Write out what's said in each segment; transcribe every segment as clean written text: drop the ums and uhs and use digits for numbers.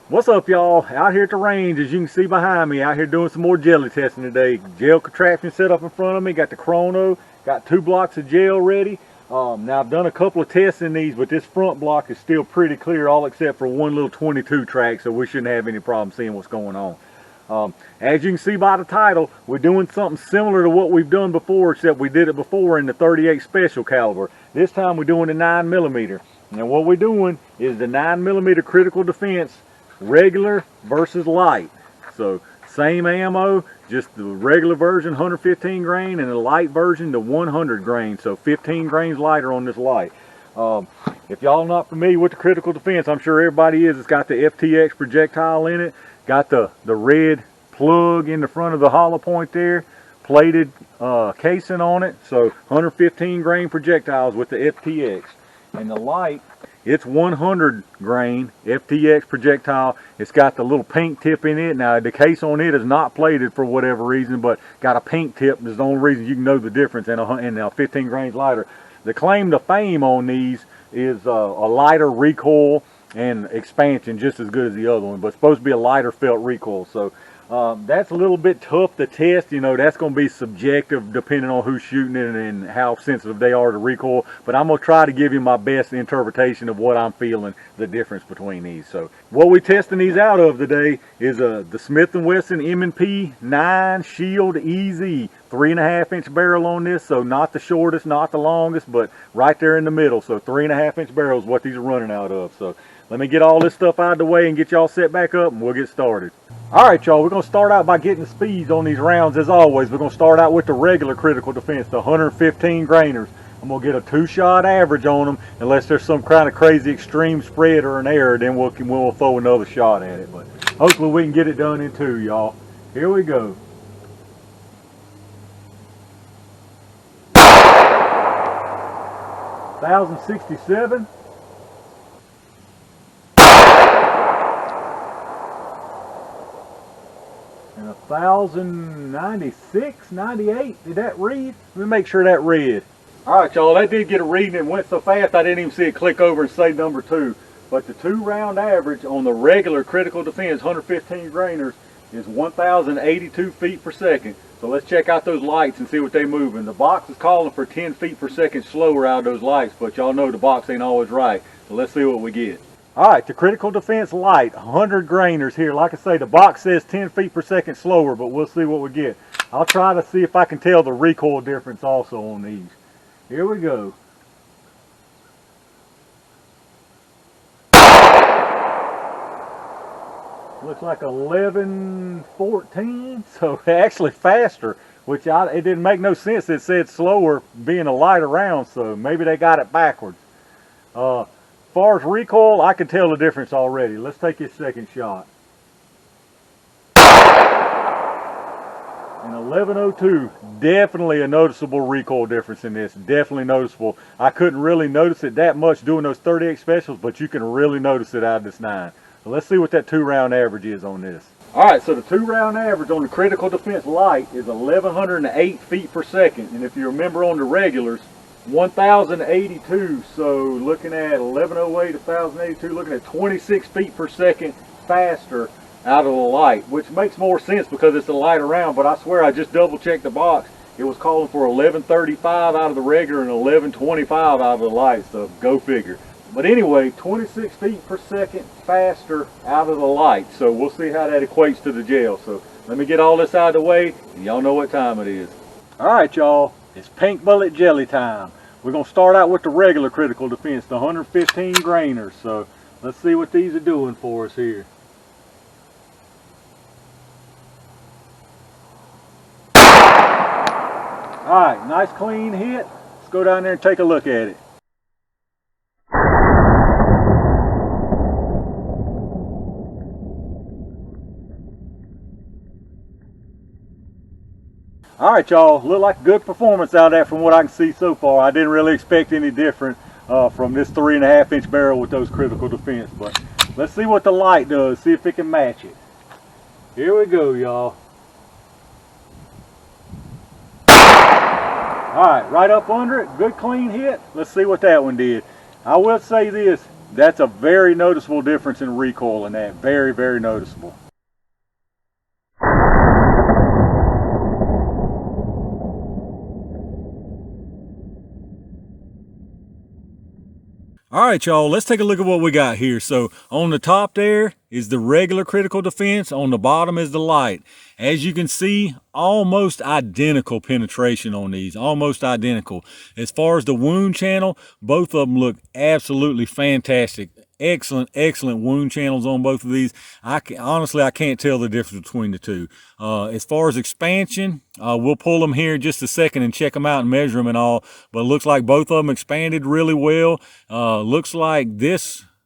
What's up, y'all? Out here at the range, as you can see behind me, out here doing some more jelly testing today. Gel contraption set up in front of me, got the chrono, got 2 blocks of gel ready. Now I've done a couple of tests in these, but this front block is still pretty clear, all except for one little 22 track, so we shouldn't have any problem seeing what's going on. As you can see by the title, we're doing something similar to what we've done before, except we did it before in the 38 special caliber. This time we're doing the 9mm. And what we're doing is the 9mm critical defense regular versus light. So same ammo, just the regular version 115 grain, and the light version the 100 grain, so 15 grains lighter on this light. If y'all not familiar with the critical defense, I'm sure everybody is. It's got the FTX projectile in it, got the red plug in the front of the hollow point there, plated casing on it, so 115 grain projectiles with the FTX. And the light, it's 100 grain FTX projectile. It's got the little pink tip in it. Now the case on it is not plated for whatever reason, but got a pink tip. That's the only reason you can know the difference in a 15 grains lighter. The claim to fame on these is a lighter recoil and expansion, just as good as the other one, but it's supposed to be a lighter felt recoil. So that's a little bit tough to test. You know, that's going to be subjective depending on who's shooting it and how sensitive they are to recoil. But I'm going to try to give you my best interpretation of what I'm feeling, the difference between these. So what we're testing these out of today is the Smith & Wesson M&P 9 Shield EZ. 3.5 inch barrel on this, so not the shortest, not the longest, but right there in the middle. So 3.5 inch barrel is what these are running out of. So let me get all this stuff out of the way and get y'all set back up, and we'll get started. Alright, y'all, we're going to start out by getting the speeds on these rounds. As always, we're going to start out with the regular critical defense, the 115 grainers. I'm going to get a 2-shot average on them, unless there's some kind of crazy extreme spread or an error, then we'll throw another shot at it. But hopefully we can get it done in 2, y'all. Here we go. $1,067. And 1,096, 98. Did that read? Let me make sure that read. Alright, y'all, that did get a reading. It went so fast I didn't even see it click over and say number 2. But the 2-round average on the regular critical defense 115 grainers is 1,082 feet per second. So let's check out those lights and see what they moving. The box is calling for 10 feet per second slower out of those lights, but y'all know the box ain't always right. So let's see what we get. Alright, the critical defense light, 100 grainers here. Like I say, the box says 10 feet per second slower, but we'll see what we get. I'll try to see if I can tell the recoil difference also on these. Here we go. Looks like 11:14, so actually faster, which it didn't make no sense. It said slower being a lighter round, so maybe they got it backwards. As far as recoil, I can tell the difference already. Let's take this second shot. And 11:02, definitely a noticeable recoil difference in this. Definitely noticeable. I couldn't really notice it that much doing those 38 specials, but you can really notice it out of this 9. So let's see what that 2-round average is on this. Alright, so the 2-round average on the critical defense light is 1,108 feet per second. And if you remember on the regulars, 1,082. So looking at 1108, 1,082, looking at 26 feet per second faster out of the light, which makes more sense because it's a lighter round. But I swear I just double checked the box. It was calling for 1135 out of the regular and 1125 out of the light, so go figure. But anyway, 26 feet per second faster out of the light. So we'll see how that equates to the gel. So let me get all this out of the way, and y'all know what time it is. Alright, y'all, it's pink bullet jelly time. We're going to start out with the regular critical defense, the 115 grainers. So let's see what these are doing for us here. Alright, nice clean hit. Let's go down there and take a look at it. Alright, y'all, look like a good performance out of that from what I can see so far. I didn't really expect any different from this 3.5 inch barrel with those critical defense, but let's see what the light does, see if it can match it. Here we go, y'all. Alright, right up under it, good clean hit. Let's see what that one did. I will say this, That's a very noticeable difference in recoil in that. Very, very noticeable. All right, y'all, let's take a look at what we got here. So on the top there is the regular critical defense. On the bottom is the Lite. As you can see, almost identical penetration on these, almost identical. As far as the wound channel, both of them look absolutely fantastic. Excellent, excellent wound channels on both of these. Honestly, I can't tell the difference between the two. As far as expansion, we'll pull them here in just a second and check them out and measure them and all. But it looks like both of them expanded really well. Looks like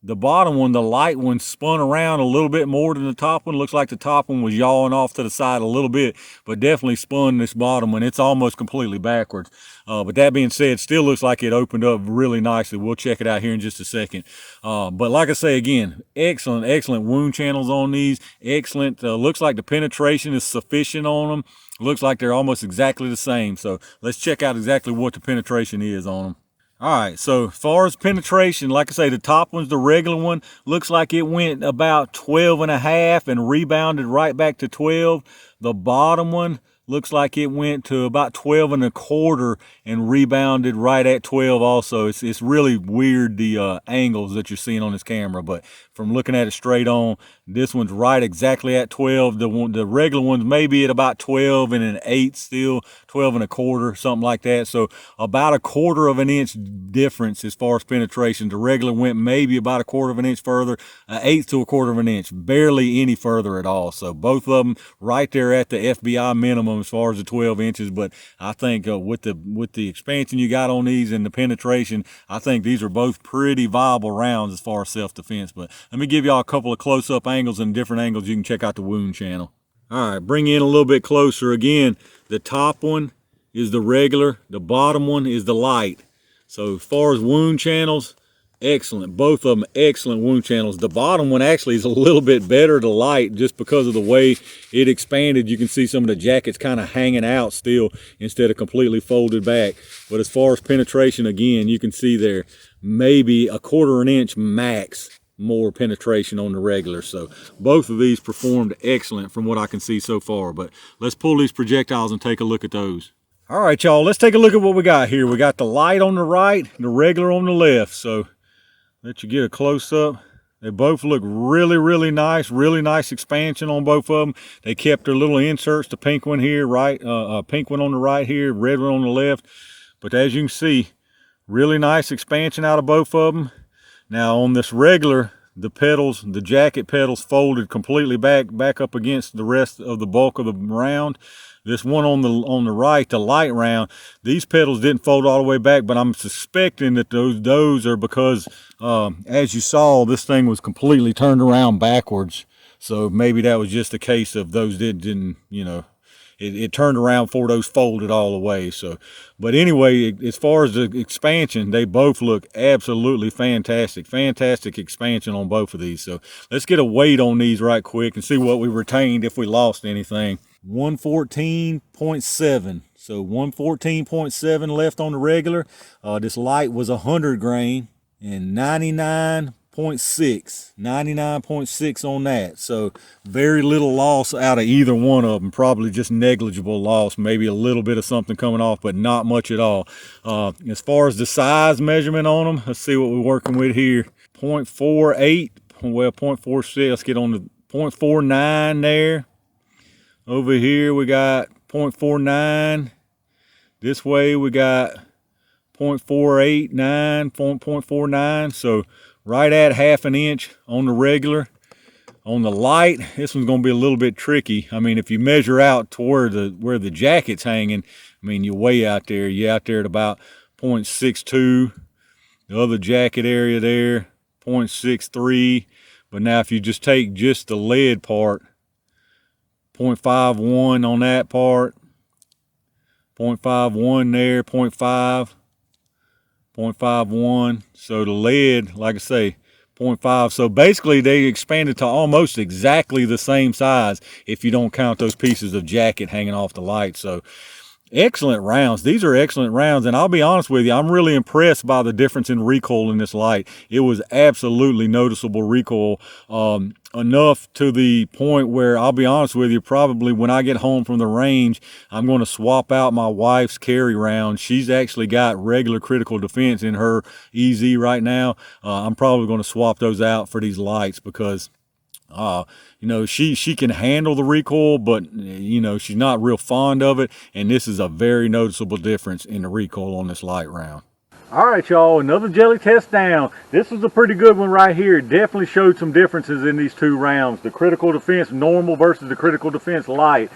the bottom one, the Lite one, spun around a little bit more than the top one. Looks like the top one was yawing off to the side a little bit, but definitely spun this bottom one. It's almost completely backwards. But that being said, still looks like it opened up really nicely. We'll check it out here in just a second. But like I say again, excellent, excellent wound channels on these. Excellent. Looks like the penetration is sufficient on them. Looks like they're almost exactly the same. So let's check out exactly what the penetration is on them. All right, so as far as penetration, like I say, the top one's the regular one. Looks like it went about 12.5 and rebounded right back to 12. The bottom one looks like it went to about 12.25 and rebounded right at 12 also. It's really weird, the angles that you're seeing on this camera, but from looking at it straight on, this one's right exactly at 12. The regular one's maybe at about 12 and an 8 still, 12.25, something like that. So about 1/4 of an inch difference as far as penetration. The regular went maybe about 1/4 of an inch further, 1/8 to 1/4 of an inch, barely any further at all. So both of them right there at the FBI minimum as far as the 12 inches. But I think with the expansion you got on these and the penetration, I think these are both pretty viable rounds as far as self-defense. But let me give y'all a couple of close-up angles and different angles you can check out the wound channel. All right, bring in a little bit closer. Again, the top one is the regular, the bottom one is the Lite. So as far as wound channels, excellent. Both of them excellent wound channels. The bottom one actually is a little bit better to Lite just because of the way it expanded. You can see some of the jackets kind of hanging out still instead of completely folded back. But as far as penetration, again, you can see there maybe 1/4 an inch max more penetration on the regular. So both of these performed excellent from what I can see so far. But let's pull these projectiles and take a look at those. All right, y'all, let's take a look at what we got here. We got the Lite on the right, the regular on the left. So let you get a close-up. They both look really, really nice expansion on both of them. They kept their little inserts, the pink one here, right, pink one on the right here, red one on the left. But as you can see, really nice expansion out of both of them. Now on this regular, the pedals, the jacket pedals folded completely back up against the rest of the bulk of the round. This one on the right, the Lite round, these pedals didn't fold all the way back, but I'm suspecting that those are because, as you saw, this thing was completely turned around backwards. So maybe that was just a case of those didn't, you know, it turned around before those folded all the way. So, but anyway, as far as the expansion, they both look absolutely fantastic. Fantastic expansion on both of these. So let's get a weight on these right quick and see what we retained if we lost anything. 114.7. So 114.7 left on the regular. This Lite was 100 grain and 99.6 on that. So very little loss out of either one of them. Probably just negligible loss, maybe a little bit of something coming off, but not much at all. As far as the size measurement on them, let's see what we're working with here. 0.48, well, 0.46. Let's get on the 0.49 there. Over here we got 0.49. This way we got 0.489, 0.49. So right at half an inch on the regular. On the Lite, this one's going to be a little bit tricky. I mean, if you measure out to where the jacket's hanging, I mean, you're way out there. You're out there at about 0.62. The other jacket area there, 0.63. But now if you just take just the lead part, 0.51 on that part, 0.51 there, 0.5, 0.51. So the lead, like I say, 0.5. So basically they expanded to almost exactly the same size if you don't count those pieces of jacket hanging off the Lite. So Excellent rounds. These are excellent rounds, and I'll be honest with you, I'm really impressed by the difference in recoil in this Lite. It was absolutely noticeable recoil, enough to the point where I'll be honest with you, probably when I get home from the range, I'm going to swap out my wife's carry round. She's actually got regular critical defense in her EZ right now. I'm probably going to swap those out for these Lites because you know, she can handle the recoil, but you know, she's not real fond of it, and this is a very noticeable difference in the recoil on this Lite round. All right, y'all, another jelly test down. This was a pretty good one right here. It definitely showed some differences in these two rounds, the critical defense normal versus the critical defense Lite.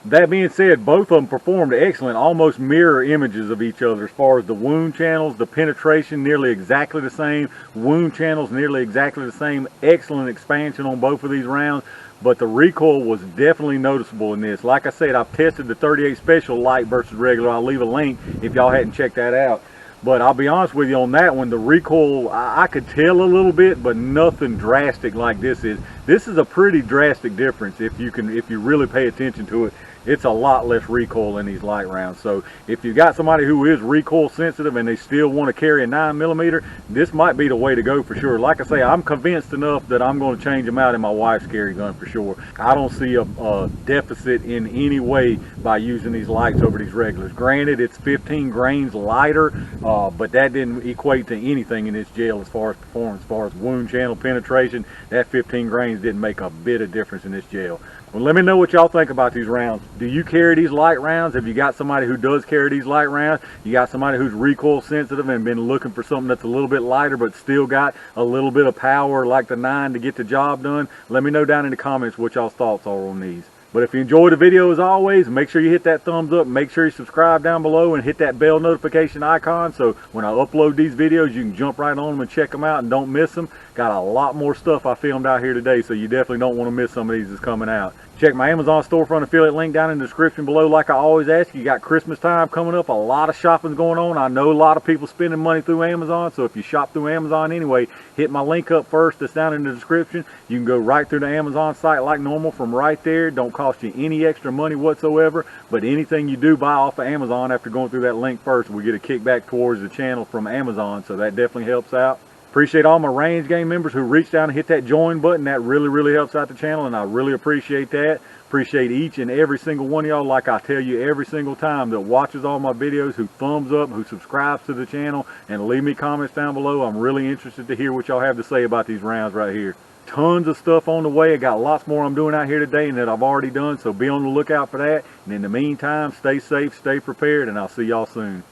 That being said, both of them performed excellent, almost mirror images of each other as far as the wound channels, the penetration nearly exactly the same, wound channels nearly exactly the same. Excellent expansion on both of these rounds, but the recoil was definitely noticeable in this. Like I said, I've tested the 38 Special Lite versus regular. I'll leave a link if y'all hadn't checked that out. But I'll be honest with you on that one, the recoil, I could tell a little bit, but nothing drastic like this is. This is a pretty drastic difference if you really pay attention to it. It's a lot less recoil in these Lite rounds. So if you got somebody who is recoil sensitive and they still want to carry a 9mm, this might be the way to go for sure. Like I say, I'm convinced enough that I'm going to change them out in my wife's carry gun for sure. I don't see a deficit in any way by using these Lites over these regulars. Granted, it's 15 grains lighter, but that didn't equate to anything in this gel as far as performance, as far as wound channel penetration. That 15 grains didn't make a bit of difference in this gel. Well, let me know what y'all think about these rounds. Do you carry these Lite rounds? Have you got somebody who does carry these Lite rounds? You got somebody who's recoil sensitive and been looking for something that's a little bit lighter but still got a little bit of power like the 9 to get the job done? Let me know down in the comments what y'all's thoughts are on these. But if you enjoyed the video, as always, make sure you hit that thumbs up, make sure you subscribe down below and hit that bell notification icon so when I upload these videos, you can jump right on them and check them out and don't miss them. Got a lot more stuff I filmed out here today, so you definitely don't want to miss some of these that's coming out. Check my Amazon storefront affiliate link down in the description below. Like I always ask, you got Christmas time coming up, a lot of shopping's going on. I know a lot of people spending money through Amazon, so if you shop through Amazon anyway, hit my link up first that's down in the description. You can go right through the Amazon site like normal from right there. Don't cost you any extra money whatsoever, but anything you do buy off of Amazon after going through that link first, we get a kickback towards the channel from Amazon, so that definitely helps out. Appreciate all my range game members who reached down and hit that join button. That really helps out the channel, and I really appreciate that. Appreciate each and every single one of y'all, like I tell you every single time, that watches all my videos, who thumbs up, who subscribes to the channel, and leave me comments down below. I'm really interested to hear what y'all have to say about these rounds right here. Tons of stuff on the way. I got lots more I'm doing out here today and that I've already done, so be on the lookout for that. And in the meantime, stay safe, stay prepared, and I'll see y'all soon.